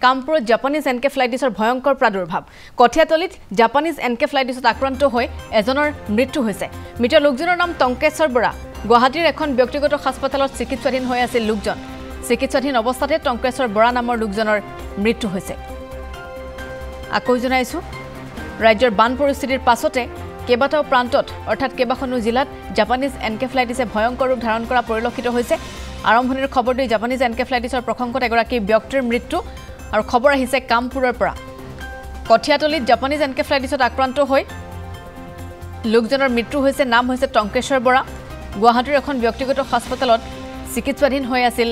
কামপুৰত জাপানিজ এনকেফ্লাইটিছৰ ভয়ংকৰ প্ৰাদুৰ্ভাৱ কঠিয়াতলিত জাপানিজ এনকেফ্লাইটিছত আক্ৰান্ত হৈ এজনৰ মৃত্যু হৈছে মৃত লোকজনৰ নাম টংকেশ্বৰ বৰা গুৱাহাটীৰ এখন ব্যক্তিগত হাস্পতালত চিকিৎসাধীন হৈ আছিল লোকজন চিকিৎসাধীন অৱস্থাতে টংকেশ্বৰ বৰা নামৰ লোকজনৰ মৃত্যু হৈছে আকৌ জনাইছো ৰাজ্যৰ বান পৰিস্থিতিৰ পাছতে কেবাটাও প্ৰান্তত অৰ্থাৎ কেবাখনো জিলাত জাপানিজ এনকেফ্লাইটিছে ভয়ংকৰ ৰূপ ধাৰণ কৰা পৰিলক্ষিত হৈছে আৰম্ভণিৰ খবৰ দি জাপানিজ এনকেফ্লাইটিছৰ প্ৰসংগত এগৰাকী ব্যক্তিৰ মৃত্যু আৰু খবৰ আহিছে কামপুৰৰ পৰা কঠিয়াতলিত জাপানিজ এনকেফ্লাইটিছত আক্ৰান্ত হৈ লোকজনৰ মৃত্যু হৈছে নাম হৈছে টংকেশ্বৰ বৰা গুৱাহাটীৰ এখন ব্যক্তিগত হাস্পতালত চিকিৎসাধীন হৈ আছিল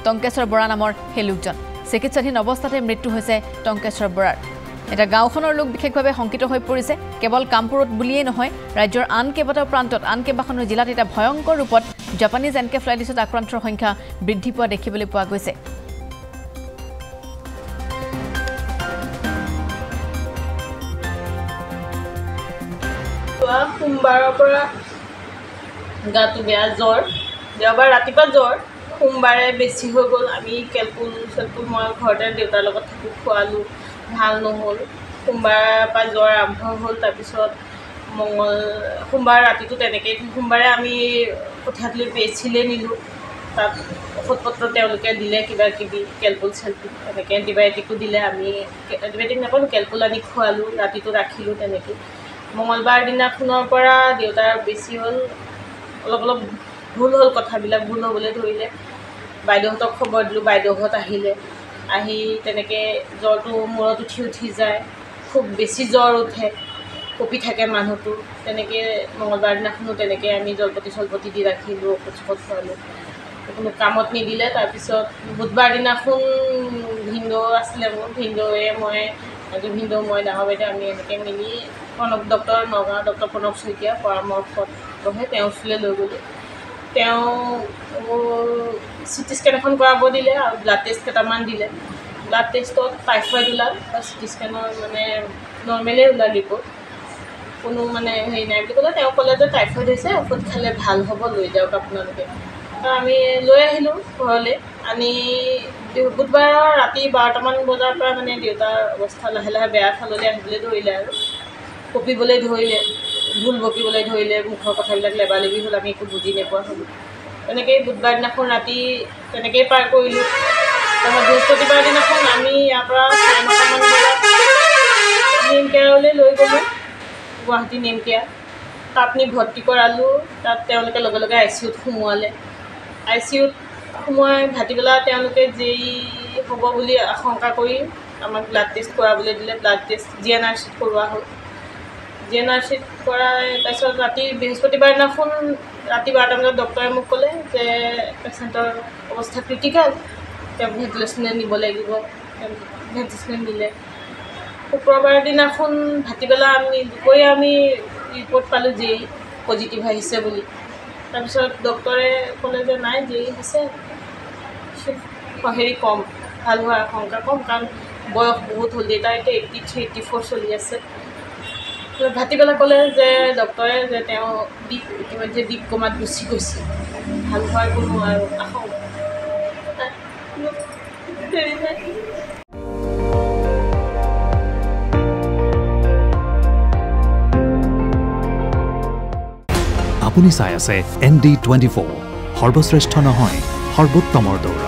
টংকেশ্বৰ বৰা নামৰ সেই লোকজন চিকিৎসাধীন অৱস্থাতে মৃত্যু হৈছে টংকেশ্বৰ বৰাৰ এটা গাঁওখনৰ লোক বিশেষভাৱে সংকিত হৈ পৰিছে কেৱল কামপুৰত বুলিয়েই নহয় ৰাজ্যৰ আন কেবাটাও প্ৰান্তত আন কেবাখনো জিলাত এটা ভয়ংকৰ ৰূপত জাপানিজ এনকেফ্লাইটিছত আক্ৰান্তৰ সংখ্যা বৃদ্ধি পোৱা দেখিবলৈ পোৱা গৈছে সোমবাৰৰ পৰা গাটো বেয়া জ্বৰ দেওবাৰ ৰাতিপুৱা জ্বৰ সোমবাৰে বেছি হৈ গ'ল আমি কেলকুল মই ঘৰতে দেউতাৰ লগত থাকি খোৱালোঁ ভাল নহ'ল সোমবাৰৰ পৰা জ্বৰ আৰম্ভ হ'ল তাৰপিছত সোমবাৰ ৰাতিটো তেনেকৈ সোমবাৰে আমি কঠিয়াতলি PHCলৈ নিলোঁ তাত ঔষধ পত্ৰ তেওঁলোকে দিলে কিবা কিবি কেলকুল এনেকৈ এণ্টিবায়'টিকো দিলে আমি এণ্টিবায়'টিক নাপালোঁ কেলকুল আনি খোৱালোঁ ৰাতিটো ৰাখিলোঁ তেনেকৈ মঙলবাৰ দিনাখনৰ পৰা দেউতাৰ বেছি হ'ল অলপ ভুল হ'ল কথাবিলাক ভুল হ'বলৈ ধৰিলে বাইদেউহঁতক খবৰ দিলোঁ বাইদেউহঁত আহিলে আহি তেনেকৈ জ্বৰটো মূৰত উঠি যায় খুব বেছি জ্বৰ উঠে কঁপি থাকে মানুহটো তেনেকৈ মঙলবাৰ দিনাখনো তেনেকৈ আমি জলপতি দি ৰাখিলোঁ ঔষধ খোৱালোঁ কোনো কামত নিদিলে তাৰপিছত বুধবাৰ দিনাখন ভিনদেউ আছিলে মোৰ ভিনদেউৱে মই ডাঙৰ বাইদেউ আমি এনেকৈ মিলি নগাঁও ডক্টৰ প্ৰণৱ শইকীয়া পৰামৰ্শত বহে তেওঁৰ ওচৰলৈ লৈ গ'লোঁ তেওঁ CT স্কেন এখন কৰাব দিলে আৰু ব্লাড টেষ্ট কেইটামান দিলে ব্লাড টেষ্টত টাইফয়েড ওলাল আৰু CT স্কেনৰ মানে নৰ্মেলেই ওলাল ৰিপৰ্ট কোনো মানে হেৰি নাই বুলি ক'লে তেওঁ ক'লে যে টাইফয়েড হৈছে ঔষধ খালে ভাল হ'ব লৈ যাওক আপোনালোকে আমি লৈ আহিলোঁ ঘৰলৈ আনি বুধবাৰৰ ৰাতি 12টামান বজাৰ পৰা মানে দেউতাৰ অৱস্থা লাহে লাহে বেয়া ফাললৈ আহিবলৈ ধৰিলে আৰু কঁপিবলৈ ধৰিলে ভুল বকিবলৈ ধৰিলে মুখৰ কথাবিলাক লেবালেবি হ'ল আমি একো বুজি নোপোৱা হ'লোঁ তেনেকৈয়ে বুধবাৰ দিনাখন ৰাতি তেনেকৈয়ে পাৰ কৰিলোঁ তাৰপৰা বৃহস্পতিবাৰ দিনাখন আমি ইয়াৰ পৰা 9:30মান বজাত নেম কেয়াৰলৈ লৈ গ'লোঁ গুৱাহাটী নেম কেয়াৰ তাত নি ভৰ্তি কৰালোঁ তাত তেওঁলোকে লগে লগে ICUত সোমোৱালে ICUত সোমোৱাই ভাটিবেলা তেওঁলোকে যেই হ'ব বুলি আশংকা কৰি আমাক ব্লাড টেষ্ট কৰাবলৈ দিলে ব্লাড টেষ্ট GNRCত কৰোৱা হ'ল GNRCত কৰাই তাৰপিছত ৰাতি বৃহস্পতিবাৰ দিনাখন ৰাতি 12টা বজাত ডক্টৰে মোক ক'লে যে পেচেণ্টৰ অৱস্থা ক্ৰিটিকেল তেওঁ ভেণ্টিলেশ্যনে নিব লাগিব ভেণ্টিলেশ্যনে নিলে শুক্ৰবাৰ দিনাখন ভাটিবেলা দুপৰীয়া আমি ৰিপৰ্ট পালোঁ যে পজিটিভ আহিছে বুলি তাৰপিছত ডক্টৰে ক'লে যে নাই যে হৈছে হেৰি কম ভাল হোৱাৰ আশংকা কম কাৰণ বয়স বহুত হ'ল দেউতা এতিয়া 83, 84 চলি আছে ভাটিবেলা ক'লে যে ডক্টৰে যে তেওঁ ইতিমধ্যে দীপ কমাত গুচি গৈছে ভাল হোৱাৰ কোনো আৰু আশংকা আপুনি চাই আছে ND24 সৰ্বশ্ৰেষ্ঠ নহয় সৰ্বোত্তমৰ দৌৰা